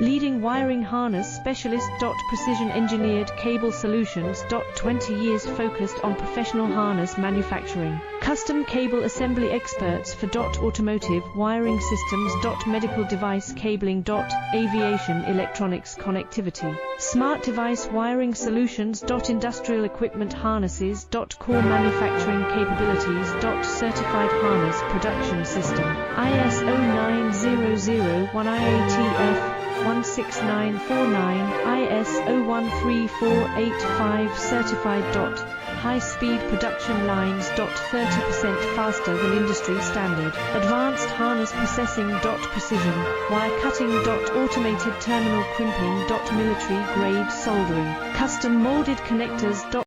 Leading wiring harness specialist. Precision engineered cable solutions. 20 years focused on professional harness manufacturing. Custom cable assembly experts for automotive wiring systems. Medical device cabling. Aviation electronics connectivity. Smart device wiring solutions. Industrial equipment harnesses. Core manufacturing capabilities. Certified harness production system. ISO 9001 IATF 16949, ISO 13485 certified. High-speed production lines. 30% faster than industry standard. Advanced harness processing. Precision wire cutting. Automated terminal crimping. Military grade soldering. Custom molded connectors.